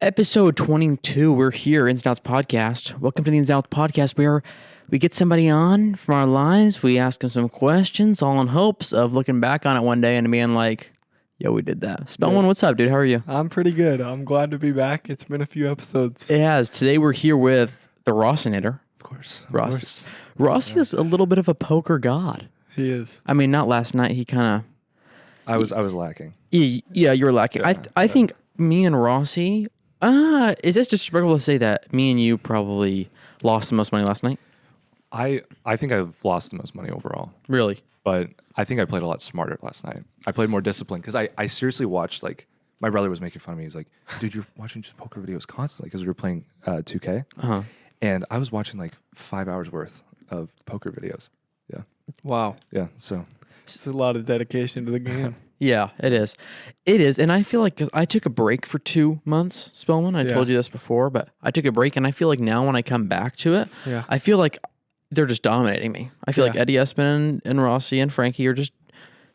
Episode 22, we're here, Ins and Outs Podcast. Welcome to the Ins and Outs Podcast, where we get somebody on from our lives, we ask them some questions, all in hopes of looking back on it one day and being like, yo, we did that. Spellman, what's up, dude? How are you? I'm pretty good. I'm glad to be back. It's been a few episodes. It has. Today we're here with the Rossinator. Of course. Rossi. Rossi is a little bit of a poker god. He is. I mean, not last night. He kind of... I was lacking. Yeah, you were lacking. I think me and Rossi... is this disrespectful to say that me and you probably lost the most money last night? I think I've lost the most money overall. Really? But I think I played a lot smarter last night. I played more disciplined because I seriously watched, like, my brother was making fun of me. He was like, dude, you're watching just poker videos constantly because we were playing 2K. Uh-huh. And I was watching like 5 hours worth of poker videos. Yeah. Wow. Yeah. So It's a lot of dedication to the game. Yeah, it is. It is. And I feel like 'cause I took a break for 2 months, Spellman. I told you this before, but I took a break. And I feel like now when I come back to it, I feel like they're just dominating me. I feel like Eddie Espin and Rossi and Frankie are just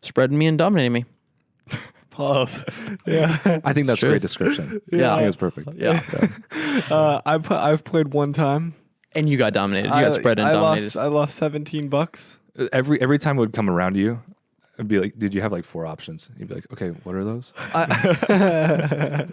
spreading me and dominating me. Pause. Yeah. I think that's a great description. Yeah. I think it's perfect. Yeah. I've played one time. And you got dominated. You got spread and dominated. I lost $17. Every time it would come around you, I'd be like, dude, you have like 4 options. You'd be like, okay, what are those? No,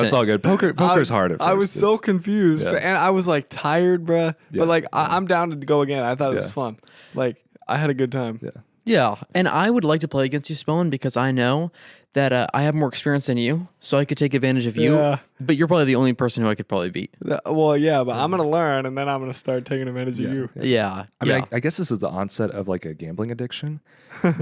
it's all good. Poker's hard at first. I was so confused. Yeah. And I was like tired, bruh. Yeah. But like, I'm down to go again. I thought it was fun. Like, I had a good time. Yeah. Yeah, and I would like to play against you, Spellman, because I know that I have more experience than you, so I could take advantage of you. Yeah. But you're probably the only person who I could probably beat. Well, yeah, but I'm going to learn and then I'm going to start taking advantage of you. Yeah. I mean, I guess this is the onset of like a gambling addiction,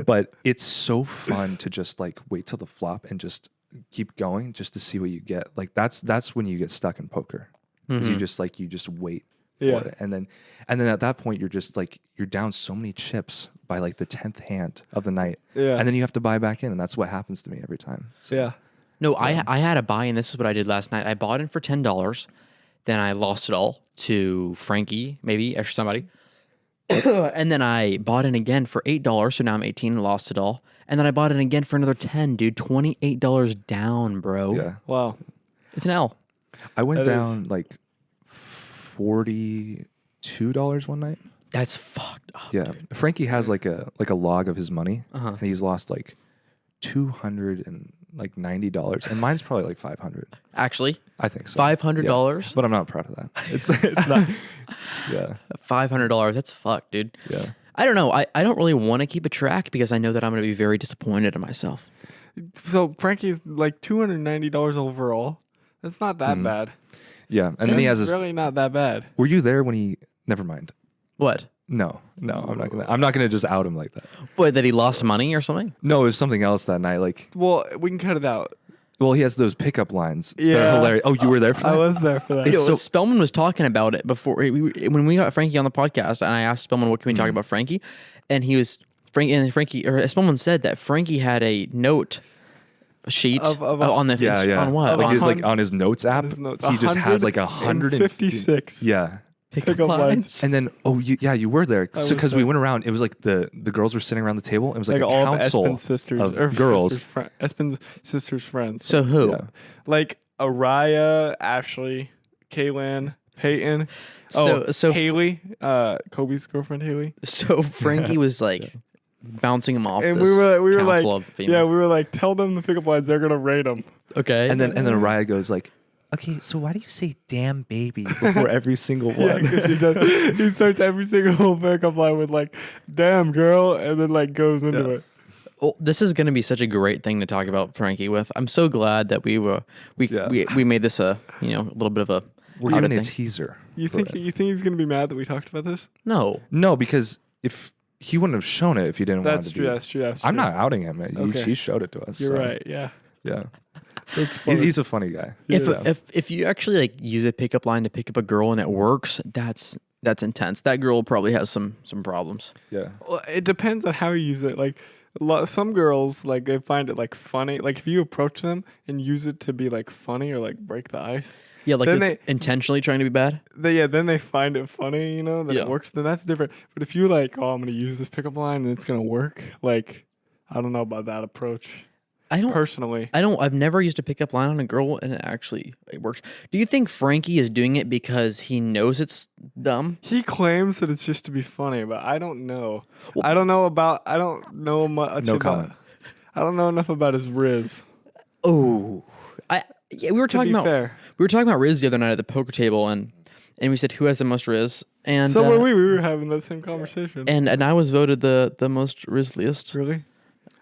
but it's so fun to just like wait till the flop and just keep going just to see what you get. Like that's when you get stuck in poker because you just wait for it. And then at that point you're just like, you're down so many chips by like the 10th hand of the night. Yeah. And then you have to buy back in. And that's what happens to me every time. So, Yeah. No, I had a buy, and this is what I did last night. I bought in for $10, then I lost it all to Frankie, maybe, or somebody. And then I bought in again for $8, so now I'm 18 and lost it all. And then I bought in again for another 10, dude. $28 down, bro. yeah. Wow. It's an L. I went That down like $42 one night. That's fucked up. Yeah, Dude. Frankie has like a log of his money, Uh-huh. and he's lost like $290, and mine's probably like 500. Actually, I think so. $500? Yeah. But I'm not proud of that. It's not. Yeah, $500. That's fucked, dude. yeah. I don't know. I don't really want to keep a track because I know that I'm going to be very disappointed in myself. So Frankie's like $290 overall. That's not that bad. Yeah, and then he has his. really not that bad. Were you there when he? Never mind. What? No, I'm not gonna just out him like that. What, that he lost money or something? No, it was something else that night. Like, Well, we can cut it out. well, he has those pickup lines. Yeah. They're hilarious. Oh, you were there for that? I was there for that. It's so- Spellman was talking about it before when we got Frankie on the podcast, and I asked Spellman, "What can we talk about Frankie?" And Spellman said that Frankie had a note sheet Of on the Yeah. on what? Like Like on his notes app, His notes. he just has like 156. Yeah. pickup lines. And then, you were there. So was because we there. went around, it was like the girls were sitting around the table. It was like, Like a all of council Espen's sisters of or girls. Espen's sisters' friends. So who? Yeah. like Araya, Ashley, Kaylin, Peyton. So Haley, Kobe's girlfriend Haley. So Frankie was like bouncing him off. And this we were council like, of females. we were like, tell them the pickup lines. They're gonna rate them. Okay. And then Araya goes like, okay, so why do you say damn baby before every single one? He starts every single pickup line with like, "Damn girl," and then like goes into it. Well, this is going to be such a great thing to talk about Frankie with. I'm so glad that we made this a little bit of a We're outed giving a thing. teaser. You think he's gonna be mad that we talked about this? No. No, because if he wouldn't have shown it if he didn't want That's to true. do it. That's true. That's true. I'm not outing him. Okay. He showed it to us. You're so, right. Yeah. Yeah. That's funny. He's a funny guy. If you actually like use a pickup line to pick up a girl and it works, that's intense. That girl probably has some problems. Yeah. Well, it depends on how you use it. Like some girls, like they find it like funny. Like if you approach them and use it to be like funny or like break the ice. Yeah, like Then it's intentionally trying to be bad. Then they find it funny, that Yeah. it works. Then that's different. But if you like, I'm gonna use this pickup line and it's gonna work, like I don't know about that approach. I don't personally. I've never used a pickup line on a girl, and it works. Do you think Frankie is doing it because he knows it's dumb? He claims that it's just to be funny, but I don't know. I don't know much No about. comment. I don't know enough about his Riz. Oh, we were To talking be about fair, we were talking about Riz the other night at the poker table, and we said who has the most Riz, and so were we. We were having that same conversation. and I was voted the most Rizliest. Really,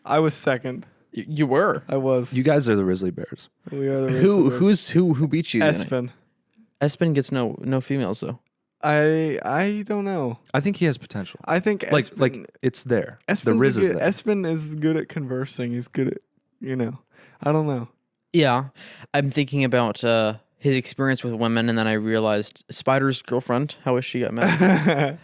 I was second. You were. I was. You guys are the Risley Bears. We are the Who beat you? Espen. Espen gets no females though. I don't know. I think he has potential. I think Espen, Like it's there. The Espen's Riz is good, there. Espen is good at conversing. He's good at I don't know. Yeah, I'm thinking about his experience with women, and then I realized Spider's girlfriend. How was she got mad?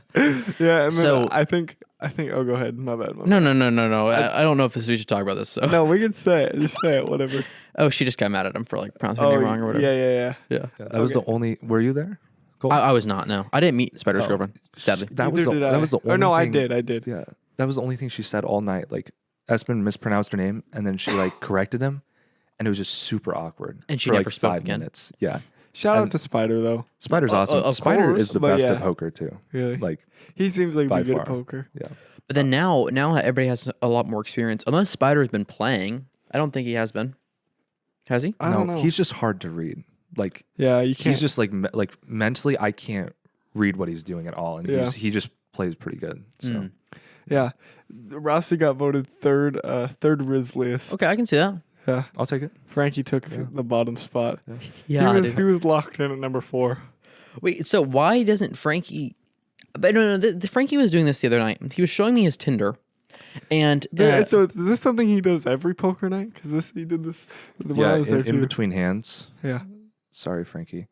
Yeah. And So- then I think. Oh, go ahead. My bad. No. I don't know if we should talk about this. So No, we can say it. Just say it. Whatever. oh, she just got mad at him for like pronouncing her name wrong or whatever. Yeah. Yeah. Yeah, that was the only. Were you there? Cole? I was not. No, I didn't meet Spider's Oh. girlfriend. Sadly. That was Neither the, did that was the only. Or no, I thing- did. Yeah, that was the only thing she said all night. Like Espen mispronounced her name, and then she like corrected him, and it was just super awkward. And she for never like spoke 5 again? minutes. Yeah, Shout out And- to Spider though. Spider's awesome. of Spider course, is the but best yeah. at poker too. Really. Like He seems like by be good at far. poker. yeah, But then now everybody has a lot more experience. Unless Spider's been playing, I don't think he has been. Has he? I don't know. he's just hard to read. Like Yeah, you can't. he's just like mentally, I can't read what he's doing at all, and Yeah. he just plays pretty good. So Mm. Yeah, Rossi got voted third Rizliest. Okay, I can see that. Yeah, I'll take it. Frankie took the bottom spot. Yeah. he was locked in at number 4. Wait, so why doesn't Frankie? But no. The Frankie was doing this the other night. He was showing me his Tinder, and So is this something he does every poker night? Because he did this when I was there in too. between hands. Yeah. Sorry, Frankie.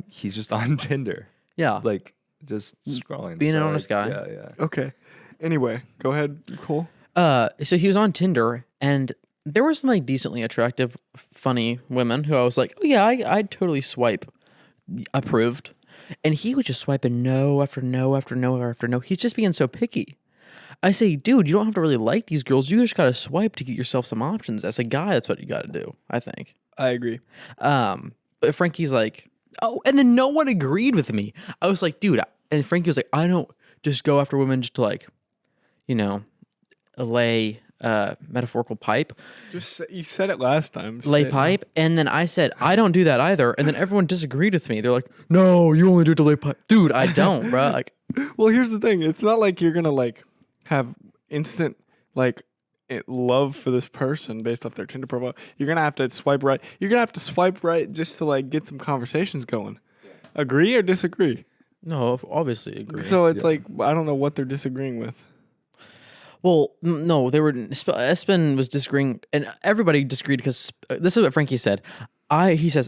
He's just on Tinder, yeah, like just scrolling. Being an So, honest like, guy. Yeah. Okay. Anyway, go ahead, Cole. So he was on Tinder, and there were some like decently attractive, funny women who I was like, oh yeah, I'd totally swipe approved, and he was just swiping no after no after no after no. He's just being so picky. I say, dude, you don't have to really like these girls. You just gotta swipe to get yourself some options. As a guy, that's what you gotta do. I think. I agree. But Frankie's like, oh, and then no one agreed with me. I was like, dude, and Frankie was like, I don't just go after women just to like, lay metaphorical pipe, You said it last time. lay Shit. pipe. And then I said, I don't do that either. And then everyone disagreed with me. They're like, no, you only do it to lay pipe. Dude, I don't, bro. Like, Well, here's the thing. It's not like you're gonna like have instant like love for this person based off their Tinder profile. You're gonna have to swipe right. You're gonna have to swipe right just to like get some conversations going. Agree or disagree? no, obviously agree. So it's like I don't know what they're disagreeing with. Well, no, they were. Espen was disagreeing, and everybody disagreed because this is what Frankie said. He says,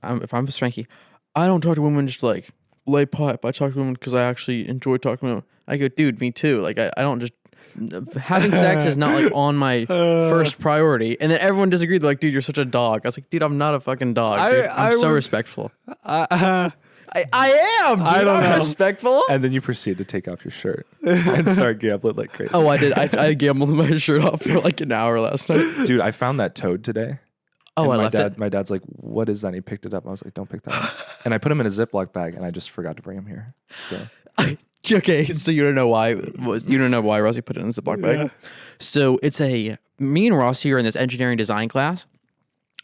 if I'm Frankie, I don't talk to women just to, like lay pipe. I talk to women because I actually enjoy talking to them. I go, dude, me too. Like I don't just having sex is not like on my first priority. And then everyone disagreed. They're like, dude, you're such a dog. I was like, dude, I'm not a fucking dog. Dude. I'm so respectful. I am. Dude. I don't I'm know. respectful. And then you proceed to take off your shirt and start gambling like crazy. Oh, I did. I gambled my shirt off for like an hour last night. Dude, I found that toad today. Oh, and I my left dad, it. My dad's like, "What is that?" And he picked it up. I was like, "Don't pick that up." And I put him in a Ziploc bag, and I just forgot to bring him here. So Okay, so you don't know why Rossi put it in the Ziploc bag. Yeah. So it's me and Rossi are in this engineering design class,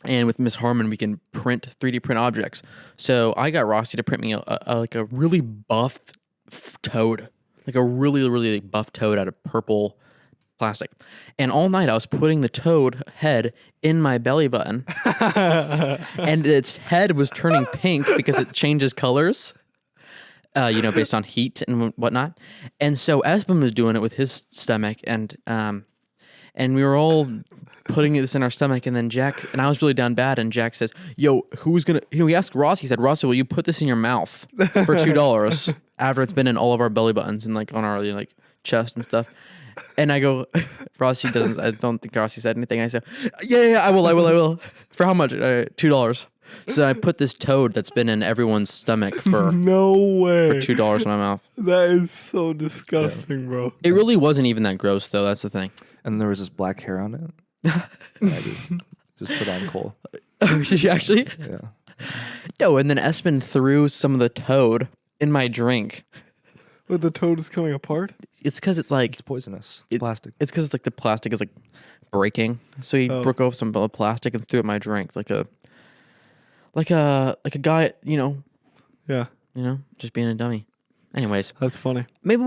and with Miss Harmon we can 3D print objects. So I got Rossi to print me like a really buff toad, like a really buff toad out of purple plastic. And all night I was putting the toad head in my belly button, and its head was turning pink because it changes colors. Based on heat and whatnot. And so Espen was doing it with his stomach, and we were all putting this in our stomach, and then Jack, and I was really down bad, and Jack says, yo, who's gonna, he asked Ross, he said, Rossi, will you put this in your mouth for $2 after it's been in all of our belly buttons and like on our like chest and stuff? And I go, Rossi doesn't, I don't think Rossi said anything. I said, yeah, I will. For how much? $2. So I put this toad that's been in everyone's stomach for No way. $2 in my mouth. That is so disgusting, bro. It really wasn't even that gross, though. That's the thing. and there was this black hair on it. I just put on coal. Did you actually? Yeah. No, and then Espen threw some of the toad in my drink. But the toad is coming apart. It's because it's like It's poisonous. It's plastic. It's because like the plastic is like breaking. So he broke off some plastic and threw it in my drink like a guy, Yeah, just being a dummy. Anyways, that's funny. maybe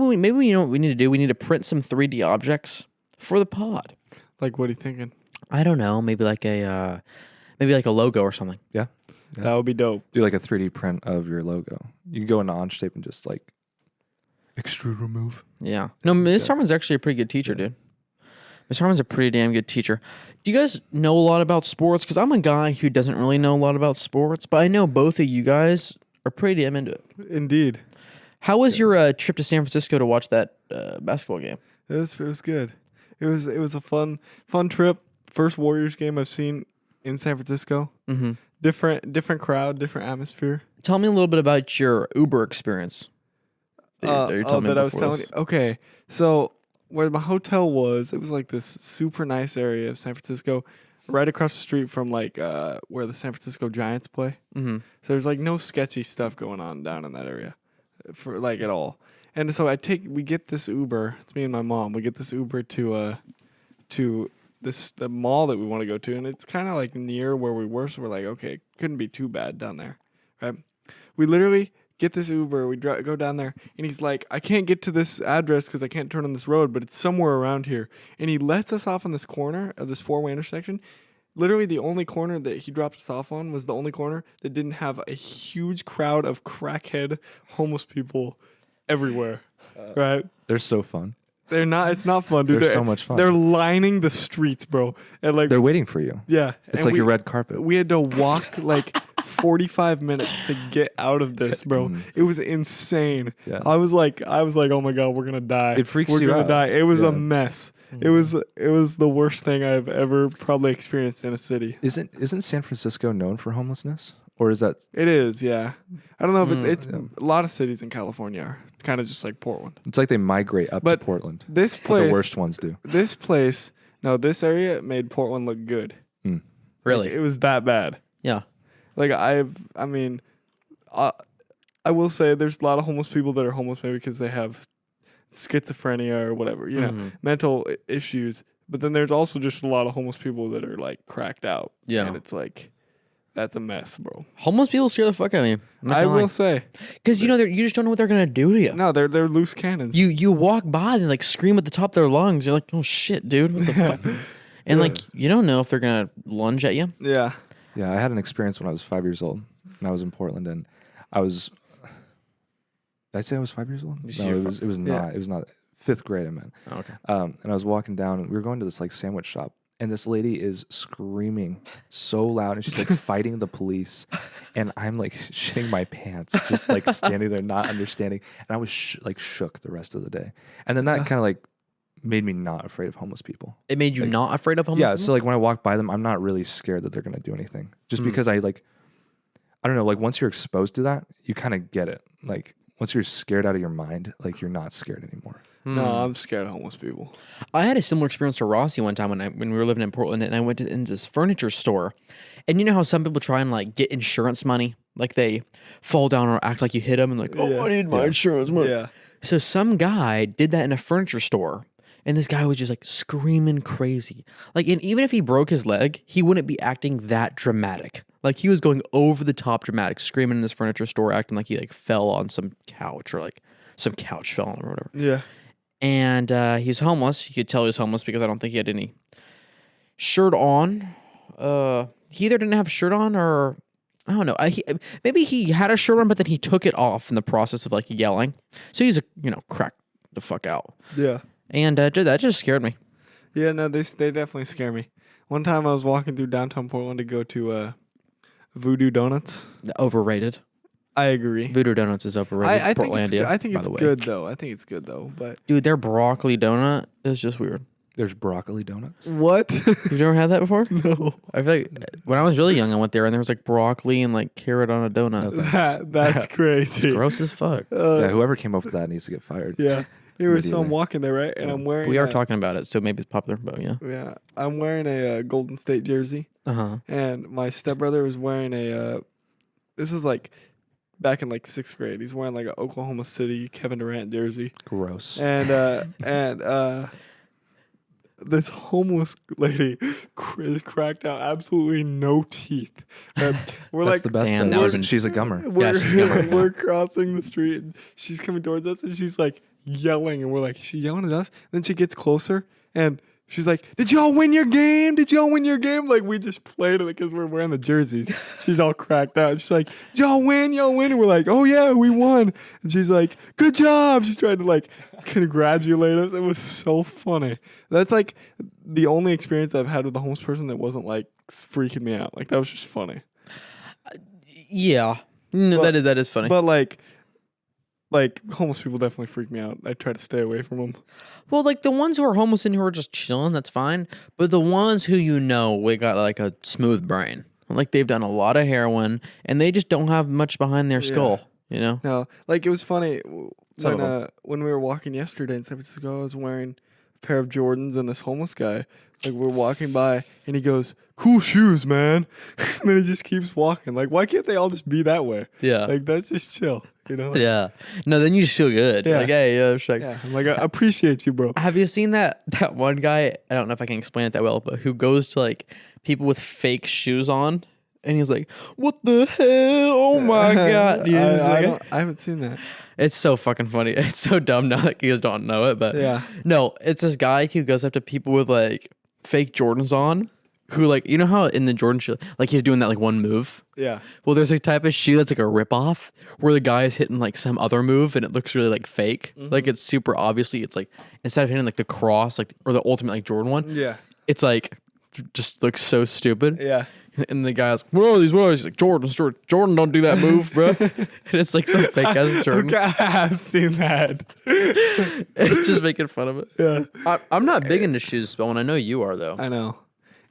you know what we need to do? We need to print some 3D objects for the pod. Like, what are you thinking? I don't know, maybe like a logo or something. Yeah. That would be dope. Do like a 3D print of your logo. You can go into Onshape and just like extrude remove. Yeah. No, Miss Harmon's actually a pretty good teacher, dude. Miss Harmon's a pretty damn good teacher. Do you guys know a lot about sports? Because I'm a guy who doesn't really know a lot about sports, but I know both of you guys are pretty damn into it. Indeed. How was your trip to San Francisco to watch that basketball game? It was good. It was a fun trip. First Warriors game I've seen in San Francisco. Mm-hmm. Different crowd, different atmosphere. Tell me a little bit about your Uber experience. That I was telling you. Okay, so where my hotel was, it was like this super nice area of San Francisco, right across the street from like where the San Francisco Giants play. Mm-hmm. So there's like no sketchy stuff going on down in that area, for like at all. And so we get this Uber. It's me and my mom. We get this Uber to the mall that we want to go to, and it's kind of like near where we were. So we're like, okay, couldn't be too bad down there, right? We literally get this Uber. We go down there, and he's like, I can't get to this address because I can't turn on this road, but it's somewhere around here. And he lets us off on this corner of this four-way intersection. Literally, the only corner that he dropped us off on was the only corner that didn't have a huge crowd of crackhead homeless people everywhere. Right? They're so fun. They're not. It's not fun, dude. They're so much fun. They're lining the streets, bro. And like They're waiting for you. yeah, It's and like your red carpet. we had to walk like 45 minutes to get out of this, bro. It was insane. Yeah. I was like, oh my god, we're gonna die. It freaks we're you gonna out. die. It was Yeah. a mess. It was the worst thing I've ever probably experienced in a city. Isn't San Francisco known for homelessness? Or is that It is, yeah. I don't know if it's a lot of cities in California are kind of just like Portland. it's like they migrate up But to Portland? This What place, the worst ones do. this place, no, this area made Portland look good. Really? It was that bad. Yeah. Like I will say there's a lot of homeless people that are homeless maybe because they have schizophrenia or whatever, mental issues. But then there's also just a lot of homeless people that are like cracked out. Yeah. And it's like, that's a mess, bro. Homeless people scare the fuck out of me. I will say. Because you just don't know what they're gonna do to you. No, they're loose cannons. You walk by and like scream at the top of their lungs. You're like, oh shit, dude, what the fuck? And like you don't know if they're gonna lunge at you. Yeah. Yeah, I had an experience when I was 5 years old, and I was in Portland, and I was. Did I say I was 5 years old? No, it was not. It was not 5th grade. I meant. Oh, okay. And I was walking down, and we were going to this like sandwich shop, and this lady is screaming so loud, and she's like fighting the police, and I'm like shitting my pants, just like standing there not understanding, and I was shook the rest of the day, and then that kind of like made me not afraid of homeless people. It made you not afraid of homeless Yeah, people? so like when I walk by them, I'm not really scared that they're gonna do anything. Just because I don't know, like once you're exposed to that, you kind of get it. Like once you're scared out of your mind, like you're not scared anymore. No, I'm scared of homeless people. I had a similar experience to Rossi one time when we were living in Portland, and I went into this furniture store, and you know how some people try and like get insurance money, like they fall down or act like you hit them, and like, I need my insurance money. Yeah. So some guy did that in a furniture store, and this guy was just like screaming crazy, like, and even if he broke his leg, he wouldn't be acting that dramatic. Like he was going over the top dramatic, screaming in this furniture store, acting like he like fell on some couch or like some couch fell on him or whatever. Yeah. And he was homeless. You could tell he was homeless because I don't think he had any shirt on. He either didn't have a shirt on or I don't know. Maybe he had a shirt on, but then he took it off in the process of like yelling. So he's cracked the fuck out. Yeah. And that just scared me. Yeah, no, they definitely scare me. One time I was walking through downtown Portland to go to Voodoo Donuts. Overrated. I agree. Voodoo Donuts is overrated. I think Portlandia, I think by it's the way. good though. I think it's good though. But Dude, their broccoli donut is just weird. There's broccoli donuts. what? You've never had that before? No. I feel like when I was really young, I went there and there was like broccoli and like carrot on a donut. No, thanks. That's crazy. Gross as fuck. Yeah, whoever came up with that needs to get fired. Yeah. Anyway, so I'm immediately. walking there, right? And I'm wearing We are talking about it, so maybe it's popular, but yeah. Yeah, I'm wearing a Golden State jersey, Uh-huh. and my stepbrother was wearing a. This was like back in like 6th grade. He's wearing like an Oklahoma City Kevin Durant jersey, Gross. and this homeless lady cracked out absolutely no teeth. And we're That's like, the best. Damn, though. that was She's a gummer. we're, she's a gummer. we're crossing the street, and she's coming towards us, and she's like yelling, and we're like, is she yelling at us? And then she gets closer, and she's like, did y'all win your game? Did y'all win your game? Like, we just played it because we're wearing the jerseys. She's all cracked out. She's like, y'all win? Y'all win? And we're like, oh yeah, we won. And she's like, good job. She's trying to like congratulate us. It was so funny. That's like the only experience I've had with a homeless person that wasn't like freaking me out. Like, that was just funny. Yeah. No, But- that is funny. But like homeless people definitely freak me out. I try to stay away from them. Well, like the ones who are homeless and who are just chilling, that's fine. But the ones who we got like a smooth brain, like they've done a lot of heroin and they just don't have much behind their skull. You know? No, like it was funny Some of when we were walking yesterday in San Francisco. I was wearing a pair of Jordans, and this homeless guy, like we're walking by, and he goes, "Cool shoes, man." And then he just keeps walking. Like, why can't they all just be that way? Yeah. Like, that's just chill, you know? Yeah. No, then you just feel good. Yeah. Like, hey, it's like, Yeah, I'm like, I appreciate you, bro. have you seen that one guy? I don't know if I can explain it that well, but who goes to like people with fake shoes on, and he's like, "What the hell? Oh my god!" Dude, it's like- I haven't seen that. it's so fucking funny. It's so dumb now that you guys don't know it, but Yeah. no, it's this guy who goes up to people with like fake Jordans on, who like you know how in the Jordan shoe, like he's doing that like one move. Yeah. Well, there's a type of shoe that's like a ripoff where the guy is hitting like some other move and it looks really like fake. Like it's super obviously it's like instead of hitting like the cross like or the ultimate like Jordan one, Yeah. it's like just looks so stupid. Yeah. And the guy's, what are these? What are these? He's like, Jordan, don't do that move, bro. And it's like some fake ass Jordan. Okay, I have seen that. It's just making fun of it. Yeah. I'm not big into shoes, Spellman. I know you are though. I know.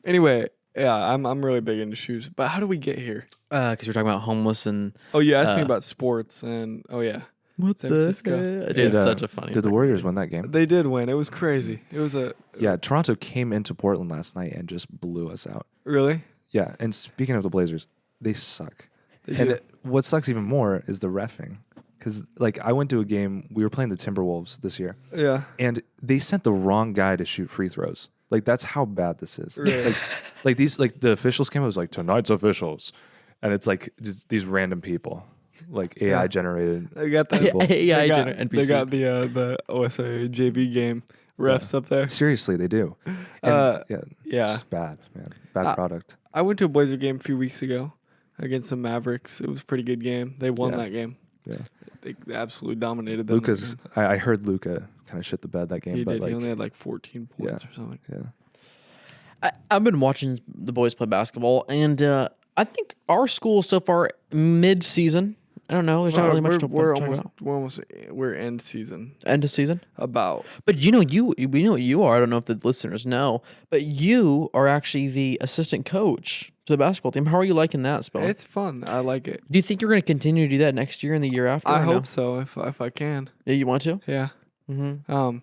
Anyway, yeah, I'm really big into shoes. But how do we get here? Because we're talking about homeless and Oh, you asked me about sports, and oh yeah, what San Francisco. It's such a funny. Did the Warriors win that game? they did win. It was crazy. It was a Yeah, Toronto came into Portland last night and just blew us out. really. Yeah, and speaking of the Blazers, they suck. They And do. what sucks even more is the reffing. Because, like, I went to a game, we were playing the Timberwolves this year, Yeah. and they sent the wrong guy to shoot free throws. Like, that's how bad this is. Really? Like these, like, the officials came, it was like, tonight's officials. And it's like just these random people, like AI generated. They got the AI they got, NPC. they got the OSA JV game refs up there. Seriously, they do. And, yeah. yeah. It's just bad, man. Bad product. I went to a Blazer game a few weeks ago against the Mavericks. It was a pretty good game. They won Yeah. that game. Yeah. They absolutely dominated them. Luca's, I heard Luca kind of shit the bed that game, He but did. like, He only had like 14 points Yeah. or something. yeah. I've been watching the boys play basketball, and I think our school so far mid-season. I don't know. There's not really much to we're talk almost about. we're end season. End of season. About But you know we know what you are. I don't know if the listeners know, but you are actually the assistant coach to the basketball team. How are you liking that, Spell? it's fun. I like it. Do you think you're going to continue to do that next year and the year after? I or no? hope so if I can. Yeah, you want to? Yeah. Mm-hmm.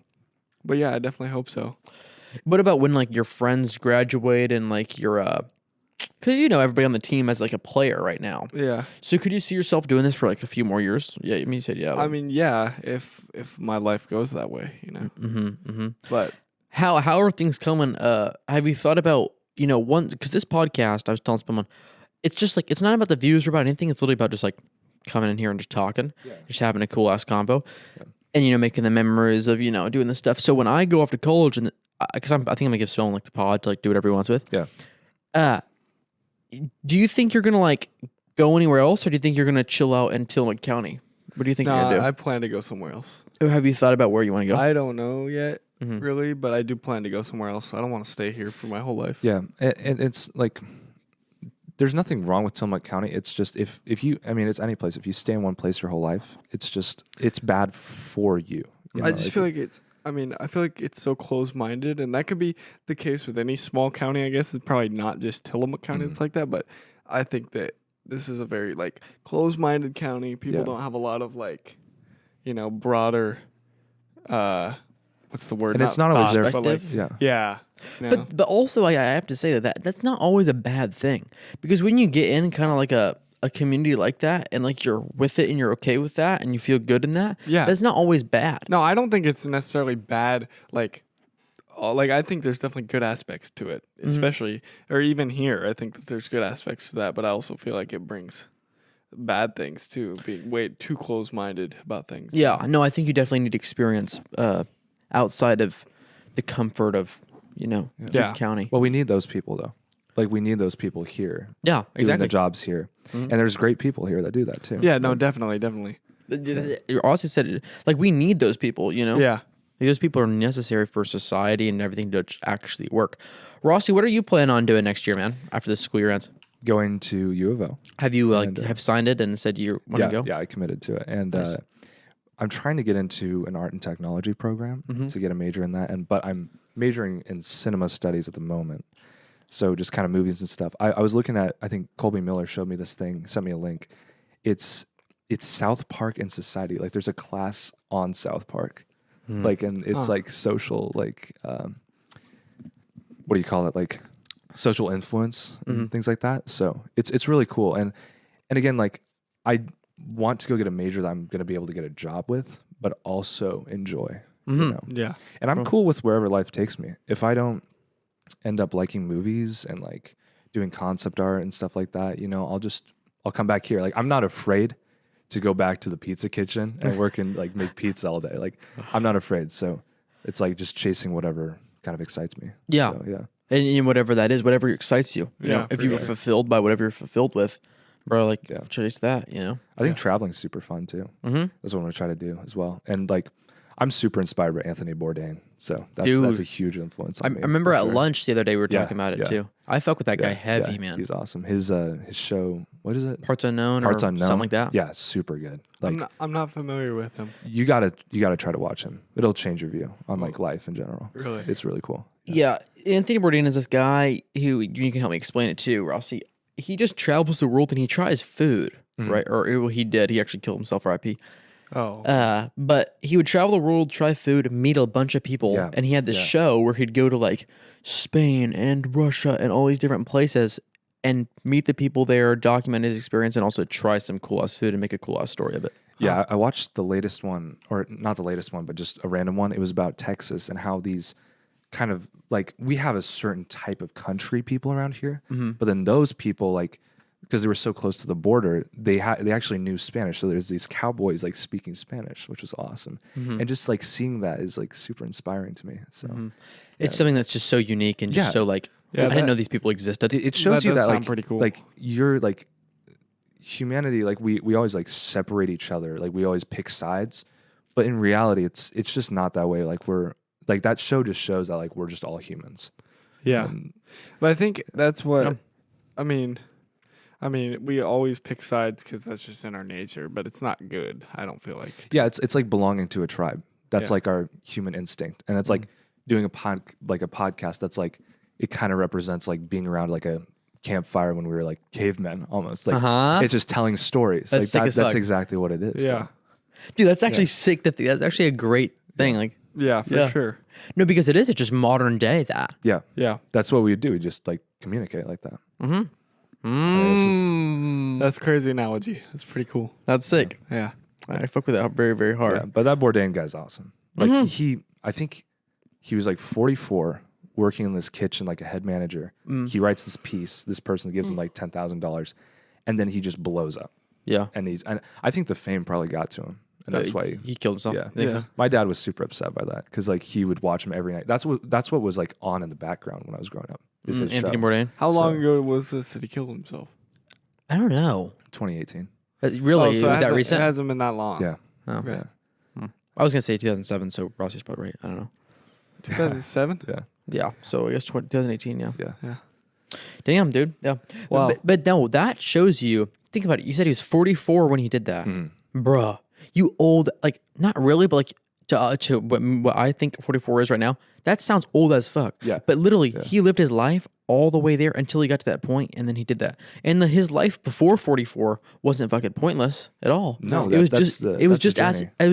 But yeah, I definitely hope so. What about when like your friends graduate and like you're because you know everybody on the team as like a player right now. Yeah. So could you see yourself doing this for like a few more years? Yeah, I mean you said yeah. I mean, yeah, if my life goes that way, you know. But How are things coming? Have you thought about one because this podcast I was telling someone, it's just like it's not about the views or about anything. It's literally about just like coming in here and just talking, just having a cool ass convo, and making the memories of doing this stuff. So when I go off to college and because I think I'm gonna give Spellman like the pod to like do whatever he wants with. Yeah. Do you think you're gonna like go anywhere else, or do you think you're gonna chill out in Tillamook County? What do you think you're gonna do? I plan to go somewhere else. Or have you thought about where you want to go? I don't know yet, Mhm. really, but I do plan to go somewhere else. I don't want to stay here for my whole life. Yeah, and it's like there's nothing wrong with Tillamook County. It's just if you, I mean, it's any place. If you stay in one place your whole life, it's bad for you. I just feel like I feel like it's so close-minded, and that could be the case with any small county. I guess it's probably not just Tillamook County that's like that, but I think that this is a very like close-minded county. People Yeah. don't have a lot of like, broader what's the word? And it's not always their but like, Perspective? yeah. yeah. No. But also I have to say that's not always a bad thing, because when you get in kind of like a community like that, and like you're with it and you're okay with that and you feel good in that, Yeah. that's not always bad. No, I don't think it's necessarily bad. Like I think there's definitely good aspects to it, especially or even here. I think that there's good aspects to that, but I also feel like it brings bad things too. Being way too close-minded about things. Yeah, no, I think you definitely need experience outside of the comfort of Duke Yeah. County. Well, we need those people though. Like we need those people here. Yeah, Doing exactly. the jobs here, and there's great people here that do that too. Yeah. No. Definitely. You also said it, like we need those people. Yeah. Like, those people are necessary for society and everything to actually work. Rossi, what are you planning on doing next year, man? After the school year ends, Going to U of O. have you have signed it and said you want Yeah, to go? yeah, I committed to it, and Nice. I'm trying to get into an art and technology program to get a major in that, but I'm majoring in cinema studies at the moment. So just kind of movies and stuff. I was looking at, I think Colby Miller showed me this thing, sent me a link. It's South Park and society. Like there's a class on South Park, like, and it's like social, like, what do you call it? Like social influence and things like that. So it's really cool. And again, like I want to go get a major that I'm going to be able to get a job with, but also enjoy, you know? Yeah. And I'm cool with wherever life takes me. If I don't end up liking movies and like doing concept art and stuff like that, I'll come back here. Like I'm not afraid to go back to the pizza kitchen and work and like make pizza all day. Like I'm not afraid. So it's like just chasing whatever kind of excites me. Yeah. So, yeah. And whatever that is, whatever excites you. Yeah, if for you're sure. fulfilled by whatever you're fulfilled with, bro, like Yeah. chase that. I think traveling's super fun too. That's what I'm gonna try to do as well. And like, I'm super inspired by Anthony Bourdain, so that's Dude. a huge influence I on me. remember for at sure. lunch the other day we were Yeah, talking about it yeah. too. I fuck with that guy heavy, Yeah, man. He's awesome. His show, what is it? Parts Unknown Parts or Unknown, something like that. Yeah, super good. Like I'm not familiar with him. you gotta try to watch him. It'll change your view on like life in general. Really? It's really cool. Yeah, Anthony Bourdain is this guy who you can help me explain it too, Rossi. He just travels the world and he tries food, right? Or well, he did. He actually killed himself, R.I.P. Oh. But he would travel the world, try food, meet a bunch of people, Yeah, and he had this show where he'd go to like Spain and Russia and all these different places and meet the people there, document his experience, and also try some cool ass food and make a cool ass story of it. Yeah, I watched the latest one, or not the latest one, but just a random one. It was about Texas and how these kind of like we have a certain type of country people around here, but then those people like because they were so close to the border, they actually knew Spanish. So there's these cowboys like speaking Spanish, which was awesome, and just like seeing that is like super inspiring to me. So It's something that's just so unique and just Yeah. so like Yeah, I didn't that- know these people existed. it shows That you does that sound like pretty cool. like you're like humanity, like we always like separate each other, like we always pick sides, but in reality, it's just not that way. Like we're like that show just shows that like we're just all humans. Yeah. And But I think that's what Yeah. I mean, we always pick sides because that's just in our nature, but it's not good. I don't feel like. yeah, it's like belonging to a tribe. That's Yeah. like our human instinct, and it's like doing a podcast. That's like it kind of represents like being around like a campfire when we were like cavemen almost. Like it's just telling stories. That's like sick as that's fuck. exactly what it is. Yeah. Dude, that's actually sick to think. That's actually a great thing. Like Yeah, for Yeah. sure. no, because it is. It's just modern day that. Yeah. Yeah. That's what we do. We just like communicate like that. That's crazy analogy. That's pretty cool. That's sick. Yeah. I fuck with that very, very hard. Yeah, but that Bourdain guy's awesome. Like I think he was like 44 working in this kitchen like a head manager. He writes this piece. This person gives him like $10,000, and then he just blows up. Yeah. And I think the fame probably got to him, and that's why. he killed himself. Yeah, Think so? My dad was super upset by that because like he would watch him every night. That's what was like on in the background when I was growing up. Is his Anthony show. Bourdain. How long ago was this that he killed himself? I don't know. 2018. Really, so was it that hasn't- recent? It hasn't been that long. Yeah. Oh. Yeah. I was gonna say 2007, so Rossi's probably right. I don't know. 2007? Yeah. Yeah, so I guess 2018. Yeah. Yeah. Yeah. Damn, dude. Yeah. Wow. But no, that shows you. Think about it. You said he was 44 when he did that, bruh. You old, like not really, but like to what I think 44 is right now. That sounds old as fuck. Yeah. But literally, he lived his life all the way there until he got to that point, and then he did that. And his life before 44 wasn't fucking pointless at all. No, it was that's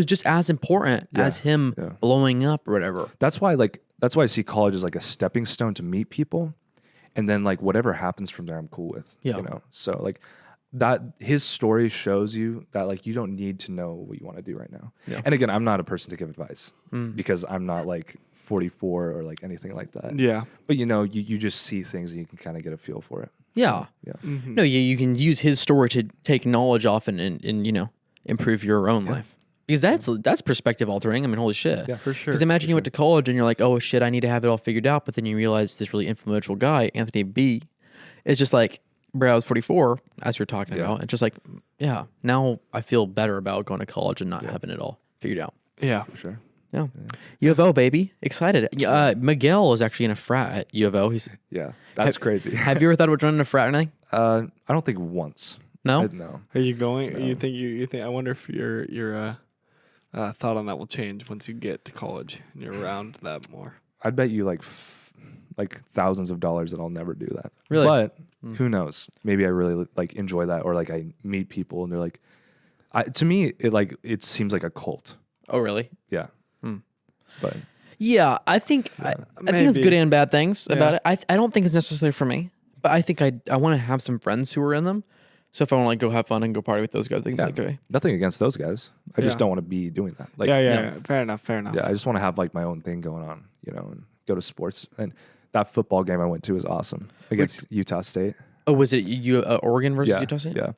just as important as him blowing up or whatever. That's why I see college as like a stepping stone to meet people, and then like whatever happens from there, I'm cool with. Yeah. You know, so like that his story shows you that like you don't need to know what you want to do right now. Yeah. And again, I'm not a person to give advice because I'm not like 44 or like anything like that. Yeah. But you know, you just see things and you can kind of get a feel for it. Yeah. Yeah. No, you can use his story to take knowledge off and you know, improve your own life. Because that's perspective altering. I mean, holy shit. Yeah, for sure. Because imagine you went to college and you're like, oh shit, I need to have it all figured out. But then you realize this really influential guy, Anthony B, is just like, bro, I was 44, as you're talking about. And just like, yeah, now I feel better about going to college and not having it all figured out. Yeah. For sure. Yeah. U of O, baby. Excited. Miguel is actually in a frat at U of O. Yeah. That's crazy. Have you ever thought about joining a frat or anything? I don't think once. No? No. Are you going? No. You think? I wonder if your thought on that will change once you get to college and you're around that more. I'd bet you like thousands of dollars that I'll never do that. Really? But who knows? Maybe I really like enjoy that, or like I meet people and they're like, to me, it seems like a cult. Oh, really? Yeah. But yeah, I think I think it's good and bad things about it. I don't think it's necessary for me, but I think I want to have some friends who are in them. So if I want to like go have fun and go party with those guys, I think like, okay. Nothing against those guys. I just don't want to be doing that. Like, yeah. Fair enough. Yeah, I just want to have like my own thing going on, you know, and go to sports. And that football game I went to was awesome against Utah State. Oh, was it Oregon versus Utah State? Yeah.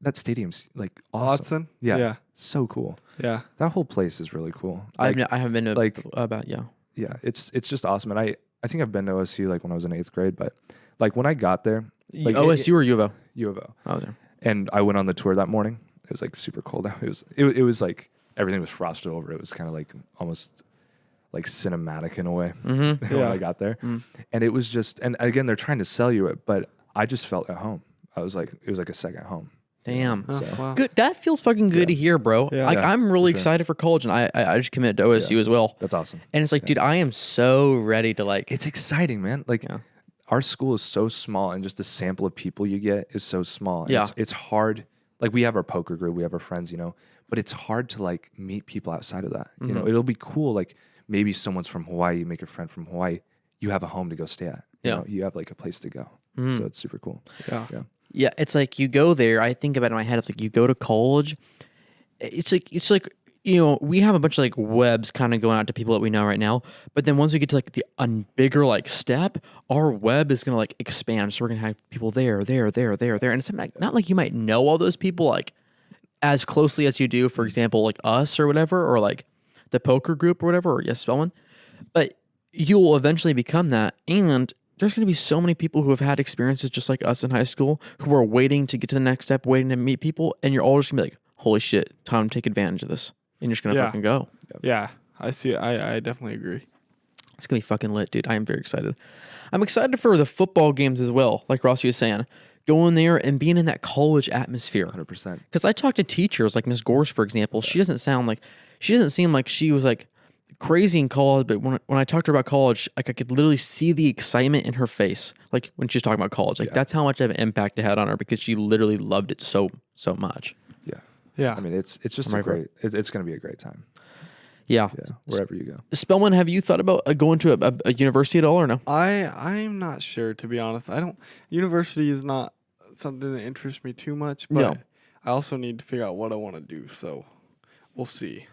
That stadium's like awesome. Autzen? Yeah. So cool. Yeah. That whole place is really cool. I haven't been to like about Yeah, it's just awesome. And I think I've been to OSU like when I was in 8th grade, but like when I got there, like OSU or U of O? U of O. I was there. And I went on the tour that morning. It was like super cold out. It was like everything was frosted over. It was kind of like almost like cinematic in a way when I got there. And it was just, and again, they're trying to sell you it, but I just felt at home. I was like, it was like a second home. Damn. So. Wow. Good. That feels fucking good to hear, bro. Yeah. Like I'm really excited for college, and I just committed to OSU as well. That's awesome. And it's like, dude, I am so ready to like. It's exciting, man. Like our school is so small, and just the sample of people you get is so small. And it's hard. Like we have our poker group, we have our friends, you know, but it's hard to like meet people outside of that. You know, it'll be cool. Like maybe someone's from Hawaii, you make a friend from Hawaii, you have a home to go stay at. You know, you have like a place to go. So it's super cool. Yeah. Yeah, it's like you go there. I think about it in my head. It's like you go to college. It's like you know, we have a bunch of like webs kind of going out to people that we know right now. But then once we get to like the bigger like step, our web is gonna like expand. So we're gonna have people there, and it's like, not like you might know all those people like as closely as you do, for example, like us or whatever, or like the poker group or whatever, or Yes Spellman. But you will eventually become that, and there's going to be so many people who have had experiences just like us in high school who are waiting to get to the next step, waiting to meet people, and you're all just going to be like, holy shit, time to take advantage of this. And you're just going to fucking go. Yeah, I see. I definitely agree. It's going to be fucking lit, dude. I am very excited. I'm excited for the football games as well, like Rossi was saying. Going there and being in that college atmosphere. 100%. Because I talk to teachers, like Miss Gores, for example. She doesn't seem like she was like crazy in college, but when I talked to her about college, like I could literally see the excitement in her face, like when she was talking about college. Like that's how much of an impact it had on her because she literally loved it so much. Yeah. I mean, it's just a great. It's going to be a great time. Yeah. Wherever you go. Spellman, have you thought about going to a university at all or no? I'm not sure, to be honest. University is not something that interests me too much, but I also need to figure out what I want to do. So we'll see.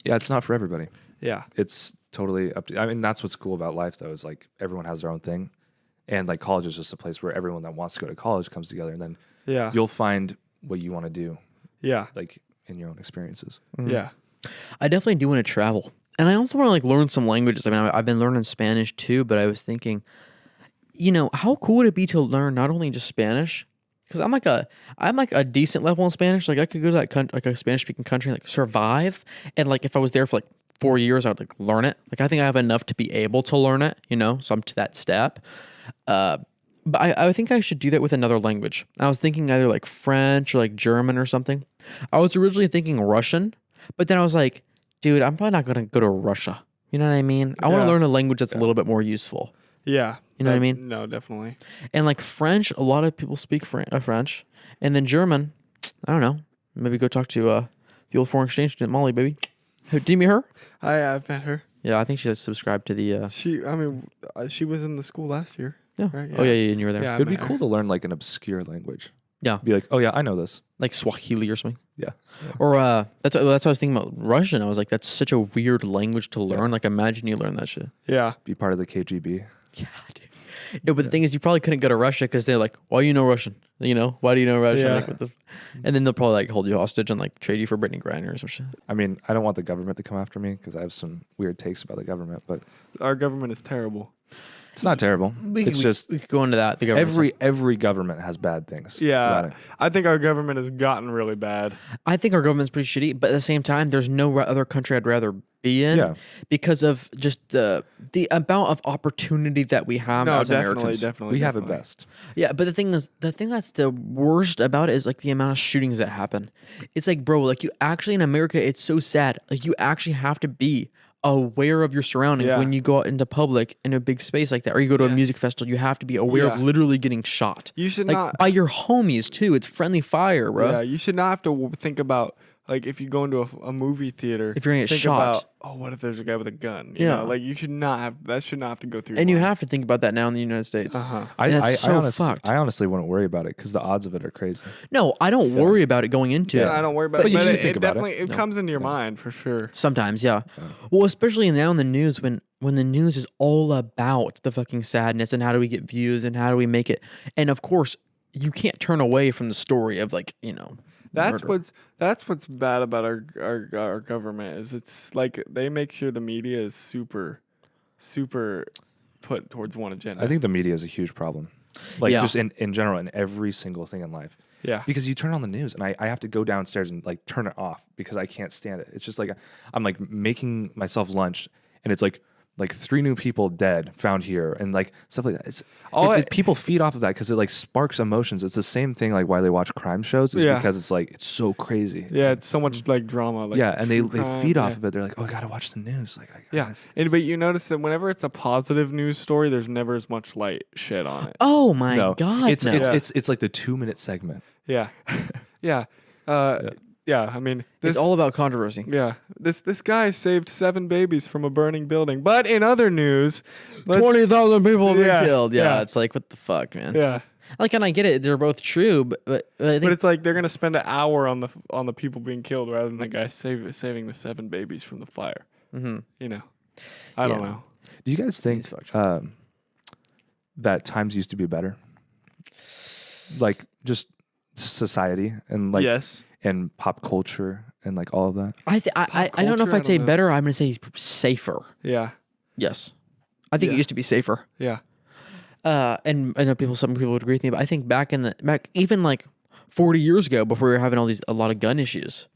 Yeah, it's not for everybody. Yeah. It's totally up to, I mean, that's what's cool about life though, is like everyone has their own thing. And like college is just a place where everyone that wants to go to college comes together, and then you'll find what you want to do. Yeah. Like in your own experiences. Yeah. I definitely do want to travel. And I also want to like learn some languages. I mean, I've been learning Spanish too, but I was thinking, you know, how cool would it be to learn not only just Spanish, because I'm like a decent level in Spanish. Like I could go to that like a Spanish speaking country, like survive, and like if I was there for like 4 years, I would like learn it. Like I think I have enough to be able to learn it, you know. So I'm to that step. But I think I should do that with another language. I was thinking either like French or like German or something. I was originally thinking Russian, but then I was like, dude, I'm probably not gonna go to Russia. You know what I mean? I want to Yeah. learn a language that's a little bit more useful. Yeah. You know what I mean? No, definitely. And like French, a lot of people speak French, and then German. I don't know. Maybe go talk to the old foreign exchange student Molly, baby. Do you meet her? I've met her. Yeah, I think she's subscribed to the. She was in the school last year. Yeah. Right? Oh yeah, and you were there. Yeah, I It'd be met her. cool to learn like an obscure language. Yeah. Be like, oh yeah, I know this. Like Swahili or something. Yeah. Or that's what I was thinking about Russian. I was like, that's such a weird language to learn. Like, imagine you learn that shit. Yeah. Be part of the KGB. Yeah, dude. No, but the thing is, you probably couldn't go to Russia because they're like, why you know Russian? You know, why do you know Russian? Yeah. Like, what the and then they'll probably like hold you hostage and like trade you for Brittany Griner or some shit. I mean, I don't want the government to come after me because I have some weird takes about the government, but Our government is terrible. it's not terrible. It's just we could go into that. The government. every government has bad things. about Yeah. it. I think our government has gotten really bad. I think our government's pretty shitty, but at the same time, there's no other country I'd rather be in Yeah. because of just the amount of opportunity that we have No, as definitely, Americans. definitely. We have it definitely. best. Yeah, but the thing that's the worst about it is like the amount of shootings that happen. It's like, bro, like you actually in America, it's so sad. Like you actually have to be aware of your surroundings Yeah. when you go out into public in a big space like that, or you go to a music festival. You have to be aware of Yeah. literally getting shot. You should Like not. by your homies too. It's friendly fire, bro. Yeah, you should not have to think about like if you go into a movie theater. If you're gonna get think shot. about, oh, what if there's a guy with a gun? You Yeah. know, like you should not have that. Should not have to go through. And you have to think about that now in the United States. Uh-huh. I, And I, it's I, so honestly, fucked. I honestly wouldn't worry about it because the odds of it are crazy. No, I don't worry about it going into Yeah, it. I don't worry about But it. you But should it, think it about it. definitely it comes into your mind for sure. Sometimes, yeah. Well, especially now in the news when the news is all about the fucking sadness and how do we get views and how do we make it. And of course, you can't turn away from the story of like, you know, That's murder. what's bad about our government is it's like they make sure the media is super put towards one agenda. I think the media is a huge problem. Like Yeah. just in general, in every single thing in life. yeah. Because you turn on the news and I have to go downstairs and like turn it off because I can't stand it. It's just like I'm like making myself lunch and it's like 3 new people dead found here and like stuff like that. It's people feed off of that because it like sparks emotions. It's the same thing like why they watch crime shows is Yeah. because it's like it's so crazy. Yeah, it's so much like drama. Like Yeah, and they true crime, feed off yeah. of it. They're like, oh, I gotta watch the news. Like, Yeah, but you notice that whenever it's a positive news story, there's never as much light shed on it. oh my no, god, it's no. it's like the 2-minute segment. Yeah, yeah, yeah. I mean, It's all about controversy. yeah. This guy saved 7 babies from a burning building. But in other news, 20,000 people have been Yeah, killed. Yeah, yeah. it's like what the fuck, man. Yeah, Like, and I get it; they're both true, but I but think it's like they're gonna spend an hour on the people being killed rather than the guy saving the 7 babies from the fire. Mhm. You know, I don't Yeah. know. Do you guys think It's fucked. that times used to be better? Like just society and like Yes. and pop culture and like all of that. I don't know if culture, I I'd say don't know. better. I'm gonna say safer. Yeah. Yes, I think it Yeah. used to be safer. Yeah. And I know some people would agree with me, but I think back even like 40 years ago, before we were having a lot of gun issues,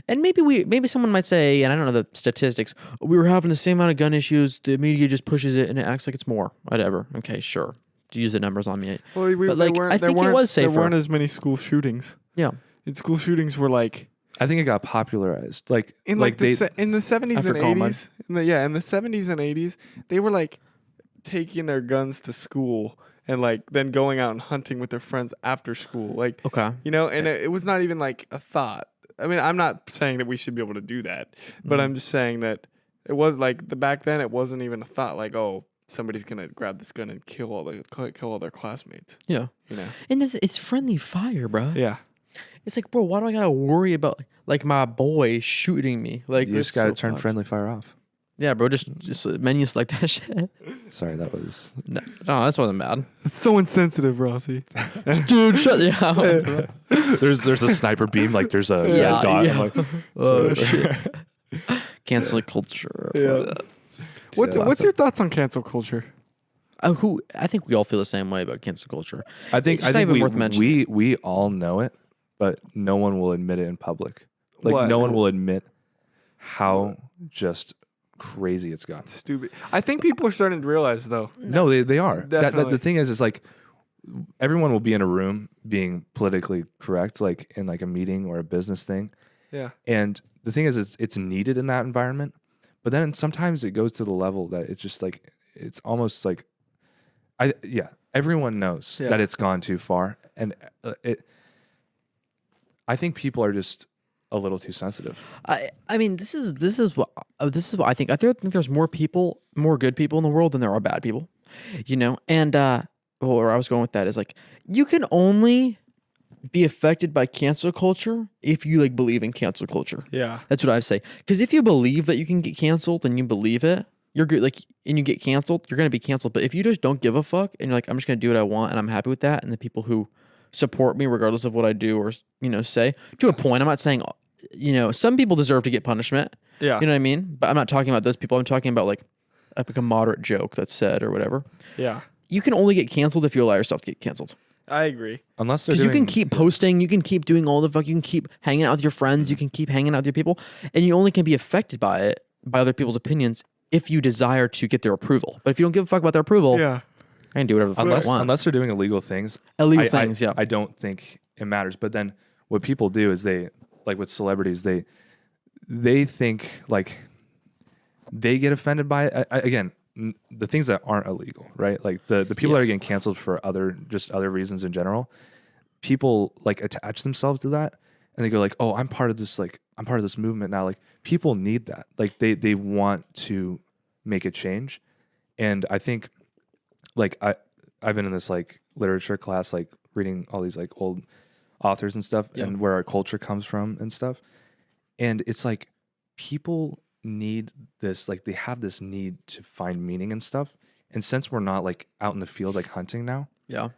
and maybe someone might say, and I don't know the statistics, we were having the same amount of gun issues. The media just pushes it and it acts like it's more. Whatever. Okay, sure. Use the numbers on me. Well, But, like, I think it was There safer. weren't as many school shootings. Yeah. And school shootings were like I think it got popularized. Like in like they in the 70s After and Columbine. 80s. In the 70s and 80s, they were like taking their guns to school and like then going out and hunting with their friends after school. Like Okay. you know, and it was not even like a thought. I mean, I'm not saying that we should be able to do that, but I'm just saying that it was like back then it wasn't even a thought like, oh, somebody's gonna grab this gun and kill all their classmates. Yeah. You know? And it's friendly fire, bro. Yeah. It's like, bro, why do I gotta worry about like my boy shooting me? Like you that's just gotta so turn fucked. friendly fire off. Yeah, bro. Just menus like that shit. Sorry, that was No, that wasn't bad. It's so insensitive, Rossi. Dude, shut yeah. there's a sniper beam, like there's a Yeah, dot. yeah. I'm like, Oh shit. Cancel culture. Yeah. What's your thoughts on cancel culture? I think we all feel the same way about cancel culture. I think It's not even worth mentioning. we all know it, but no one will admit it in public. Like What? no one will admit how just crazy it's gotten. Stupid. I think people are starting to realize though. No, they are. That Definitely. the thing is like everyone will be in a room being politically correct, like in like a meeting or a business thing, Yeah. And the thing is, it's needed in that environment. But then sometimes it goes to the level that it's just like, it's almost like, everyone knows Yeah. that it's gone too far. And I think people are just a little too sensitive. I mean, this is what I think. I think there's more good people in the world than there are bad people, And where I was going with that is like, you can only be affected by cancel culture if you like believe in cancel culture. Yeah. That's what I say. Because if you believe that you can get canceled and you believe it, you're good. Like, and you get canceled, you're gonna be canceled. But if you just don't give a fuck and you're like, I'm just gonna do what I want and I'm happy with that, and the people who support me regardless of what I do or say, to a point, I'm not saying, some people deserve to get punishment. Yeah. You know what I mean? But I'm not talking about those people. I'm talking about like a moderate joke that's said or whatever. Yeah. You can only get canceled if you allow yourself to get canceled. I agree. Unless they're Because you can doing- keep posting, you can keep doing all the fuck, you can keep hanging out with your friends, you can keep hanging out with your people, and you only can be affected by it, by other people's opinions, if you desire to get their approval. But if you don't give a fuck about their approval, Yeah. I can do whatever the fuck I want. unless they're doing illegal things. Illegal things, yeah. I don't think it matters. But then what people do is they, like with celebrities, they think like they get offended by it. Again, the things that aren't illegal, right? Like the people that are getting canceled for other reasons in general, people like attach themselves to that and they go like, oh, I'm part of this movement now. Like people need that. Like they want to make a change. And I think like I've been in this like literature class, like reading all these like old authors and stuff and where our culture comes from and stuff. And it's like people need this, like they have this need to find meaning and stuff. And since we're not like out in the field like hunting now, Yeah.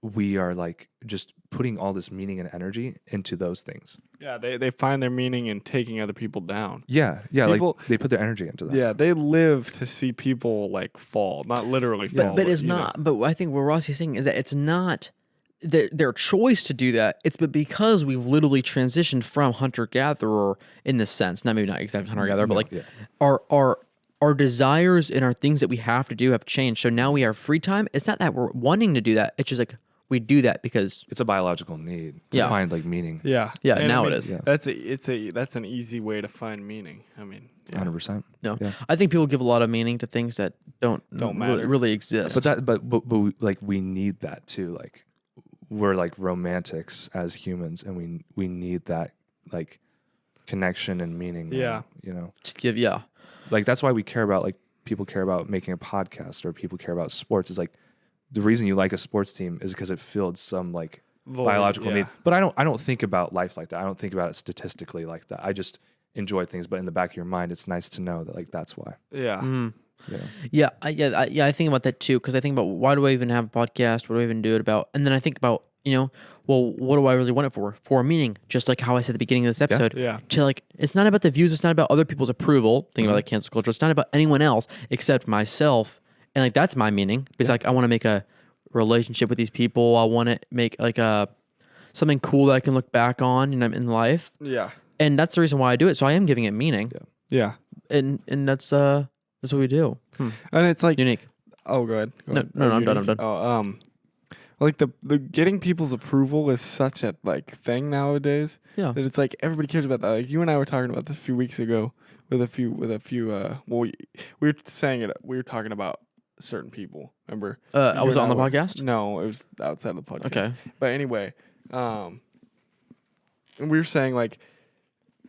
we are like just putting all this meaning and energy into those things. Yeah. They find their meaning in taking other people down. Yeah. People- like they put their energy into that. Yeah. They live to see people like fall, not literally fall. But it's you know. not, but I think what Rossi's saying is that it's not their choice to do that. It's but because we've literally transitioned from hunter-gatherer in this sense, maybe not exactly hunter-gatherer, but like our desires and our things that we have to do have changed. So now we have free time. It's not that we're wanting to do that. It's just like we do that because It's a biological need to find like meaning. Yeah. Yeah, And now I mean, it is. Yeah. That's an easy way to find meaning. I mean, yeah. 100%. no. Yeah. I think people give a lot of meaning to things that don't matter. really exist. But like we need that too. Like we're like romantics as humans, and we need that like connection and meaning. Yeah. to give Like that's why we care about like people care about making a podcast or people care about sports. Is like the reason you like a sports team is because it filled some like biological need. But I don't think about life like that. I don't think about it statistically like that. I just enjoy things, but in the back of your mind, it's nice to know that like that's why. Yeah. I think about that too, because I think about why do I even have a podcast? What do I even do it about? And then I think about, well, what do I really want it for? For a meaning, just like how I said at the beginning of this episode. Yeah. To like, it's not about the views. It's not about other people's approval. Think about like cancel culture. It's not about anyone else except myself. And like that's my meaning. Because like I want to make a relationship with these people. I want to make like something cool that I can look back on in life. Yeah. And that's the reason why I do it. So I am giving it meaning. Yeah. And that's what we do. And it's like Unique. Oh, go ahead. No, I'm done. I'm done. Oh, like the getting people's approval is such a like thing nowadays. Yeah. That it's like everybody cares about that. Like you and I were talking about this a few weeks ago with a few. Well, we were saying it. We were talking about certain people. Remember? I was You on and the were- podcast. No, it was outside of the podcast. Okay. But anyway, and we were saying like.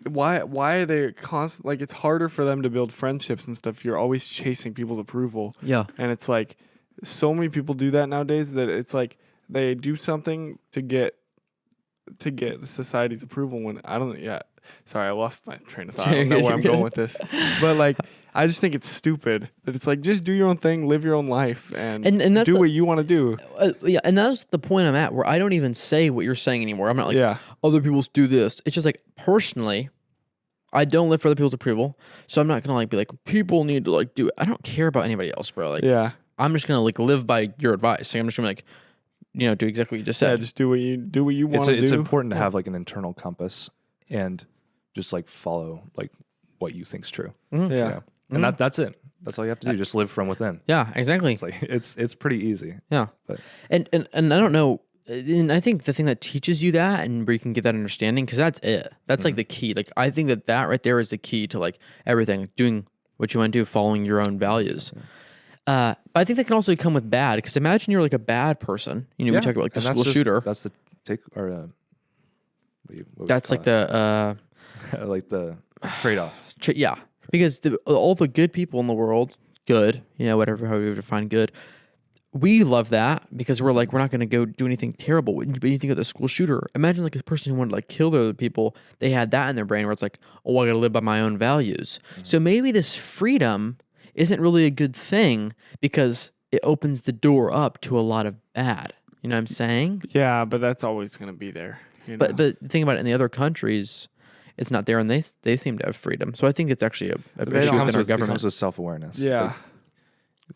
Why are they constant? Like it's harder for them to build friendships and stuff. You're always chasing people's approval. Yeah. And it's like so many people do that nowadays that it's like they do something to get society's approval when I don't. Yeah, sorry, I lost my train of thought. I don't know where I'm going with this, but like I just think it's stupid that it's like just do your own thing, live your own life, and that's do what you want to do. Yeah, and that's the point I'm at where I don't even say what you're saying anymore. I'm not like other people do this. It's just like personally, I don't live for other people's approval, so I'm not gonna like be like people need to like do it. I don't care about anybody else, bro. Like I'm just gonna like live by your advice. Like, I'm just gonna like do exactly what you just said. Yeah, just do what you want to do. It's important to have like an internal compass and just like follow like what you think's true. Mm-hmm. Yeah. And that's it. That's all you have to do. Just live from within. Yeah, exactly. It's like it's pretty easy. Yeah, But and I don't know. And I think the thing that teaches you that and where you can get that understanding, because that's it. That's like the key. Like I think that right there is the key to like everything, like, doing what you want to do, following your own values. But I think that can also come with bad, because imagine you're like a bad person. You know, we talk about like the And school shooter. That's the take, or what would you That's like the like the trade-off. yeah, because all the good people in the world, good, you know, whatever, however you define good, we love that because we're like, we're not going to go do anything terrible. But you think of the school shooter, imagine like a person who wanted to like kill the other people, they had that in their brain where it's like, oh, I got to live by my own values. So maybe this freedom isn't really a good thing because it opens the door up to a lot of bad. You know what I'm saying? Yeah, but that's always going to be there. You know? But think about it, in the other countries, it's not there, and they seem to have freedom. So I think it's actually a They issue don't- within our It government. comes with self-awareness. Yeah. Like,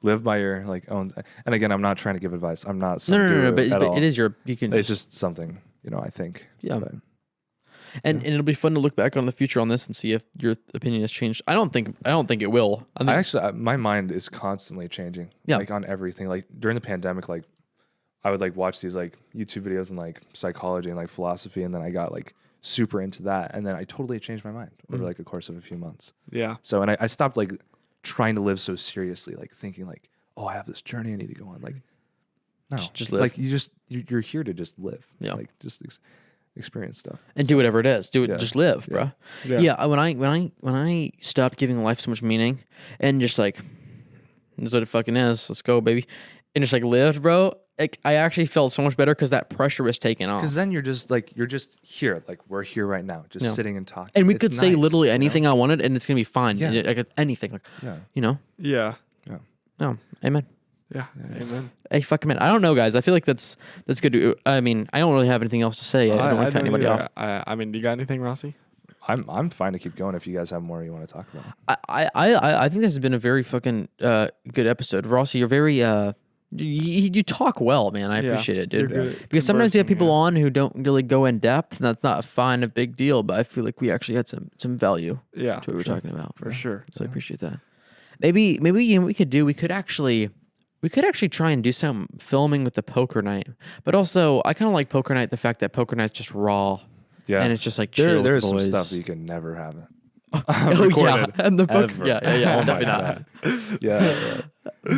live by your like own. And again, I'm not trying to give advice. I'm not some No, guru but at all. it is you can It's just something, I think. Yeah. But and it'll be fun to look back on the future on this and see if your opinion has changed. I don't think it will. I think I actually, my mind is constantly changing. Yeah. Like on everything. Like during the pandemic, like I would like watch these like YouTube videos and like psychology and like philosophy, and then I got like super into that, and then I totally changed my mind over like a course of a few months. Yeah. So, and I stopped like trying to live so seriously, like thinking like, oh, I have this journey I need to go on. Like, no, Just live. Like you're here to just live. Yeah. Like just experience stuff. and do whatever it is. Do it. Yeah. Just live, bro. Yeah. Yeah. When I stopped giving life so much meaning and just like, this is what it fucking is. Let's go, baby. And just like lived, bro. Like, I actually felt so much better because that pressure was taken off. Because then you're just here, like we're here right now, just sitting and talking. And we It's could say nice, literally you know? anything I wanted, and it's gonna be fine. Yeah. Like anything, like Yeah. you know. Yeah. No, amen. Yeah. Amen. Hey, fuck man. I don't know, guys. I feel like that's good. I mean, I don't really have anything else to say. I don't want to cut anybody either. off. I mean, do you got anything, Rossi? I'm fine to keep going if you guys have more you want to talk about. I think this has been a very fucking good episode. Rossi, you're very you talk well, man. I Yeah, appreciate it, you're dude. good at Because sometimes you have conversing, people yeah. on who don't really go in depth, and that's not fine, a big deal. But I feel like we actually had some value Yeah. to what we're talking about. For sure. So I appreciate that. Maybe you know, we could actually try and do some filming with the poker night. But also, I kind of like poker night. The fact that poker night's just raw. Yeah. And it's just like chill. There with is the some boys. stuff that you can never have. Oh yeah, recorded and the book. ever. Yeah, Oh my definitely God. not. Yeah.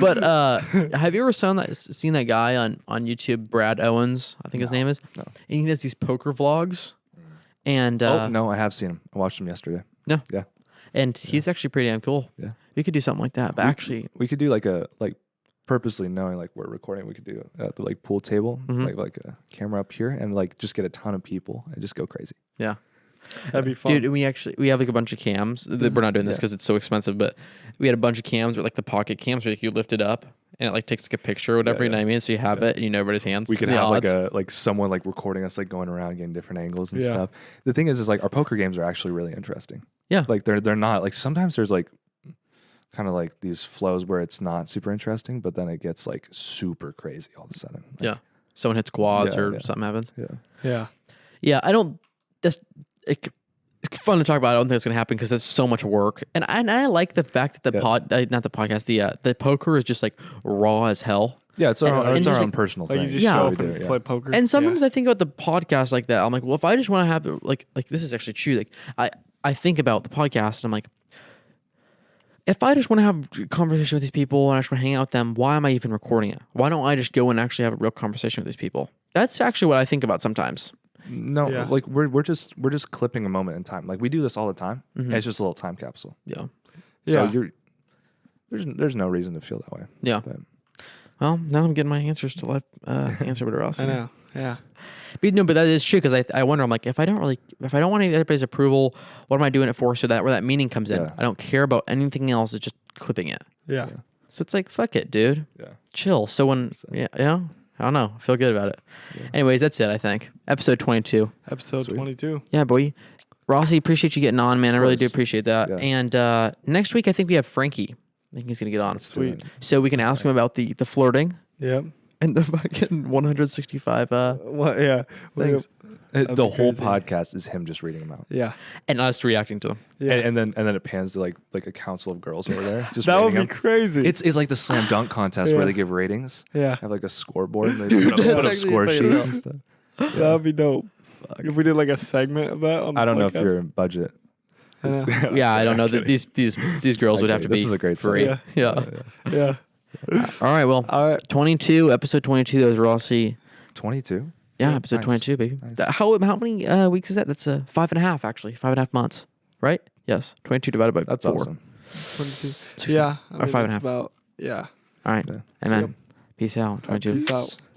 But have you ever seen that guy on YouTube, Brad Owens? I think his name is. No. And he does these poker vlogs. And Oh no, I have seen him. I watched him yesterday. no, Yeah. and he's actually pretty damn cool. Yeah. We could do something like that. But actually, We could do like purposely knowing like we're recording. We could do at the like pool table, Mm-hmm. like a camera up here, and like just get a ton of people and just go crazy. yeah. That'd be fun. Dude, we have like a bunch of cams. We're not doing this because it's so expensive, but we had a bunch of cams with like the pocket cams where you lift it up and it like takes like a picture or whatever, you know what I mean? So you have it and you know everybody's hands. We could The have odds. like someone like recording us like going around getting different angles and Yeah. stuff. The thing is like our poker games are actually really interesting. Yeah. Like they're not like sometimes there's like kind of like these flows where it's not super interesting, but then it gets like super crazy all of a sudden. Like, Yeah. Someone hits quads Yeah, or yeah. something happens. Yeah. Yeah. Yeah, I don't. It's fun to talk about. I don't think it's gonna happen because it's so much work, and I like the fact that not the podcast, the poker is just like raw as hell. Yeah, it's our, And it's just our own like- personal Like thing. you just Yeah. show We up do and it, yeah. play poker. And sometimes I think about the podcast like that. I'm like, well, if I just want to have like this is actually true. Like I think about the podcast and I'm like, if I just want to have a conversation with these people and I just want to hang out with them, why am I even recording it? Why don't I just go and actually have a real conversation with these people? That's actually what I think about sometimes. No, Yeah. like we're just clipping a moment in time. Like we do this all the time. And it's just a little time capsule. Yeah. So Yeah. there's no reason to feel that way. Yeah. But Well, now I'm getting my answers to answer whatever else. I know. Yeah. But no, but that is true because I wonder. I'm like, if I don't want everybody's approval, what am I doing it for? So that where that meaning comes in. Yeah. I don't care about anything else. It's just clipping it. Yeah. So it's like, fuck it, dude. yeah. Chill. So when I don't know. I feel good about it. Anyways, that's it. I think episode 22. Episode Sweet. 22. Yeah, boy. Rossi, appreciate you getting on, man. I really do course. appreciate that. Yeah. And next week, I think we have Frankie. I think he's gonna get on. Sweet. So we can ask him about the flirting Yep. and the fucking 165. What? Yeah. Thanks. That'd The be whole crazy. podcast is him just reading them out. Yeah. And us reacting to them. Yeah. And then it pans to like a council of girls over there just That would rating be them. crazy. It's like the slam dunk contest Yeah. where they give ratings. Yeah. Have like a scoreboard. And they Dude, put up, that's put up actually score funny sheets as and stuff. That would be dope. If we did like a segment of that on the I don't know if podcast. you're in budget. I know. Yeah, I don't know that Okay. these girls would have to Okay, be this is a great free. segment. Yeah. Yeah. All right. Well, All right. 22 episode 22. That was Rossi. 22. Yeah, episode nice. 22, baby. Nice. How many weeks is that? That's 5.5 actually. 5.5 months, right? Yes. 22 divided by That's 4. awesome. 22. 16. Yeah. Or 5.5. About, yeah. All right. Yeah. Amen. Yep. Peace out. 22. Peace out.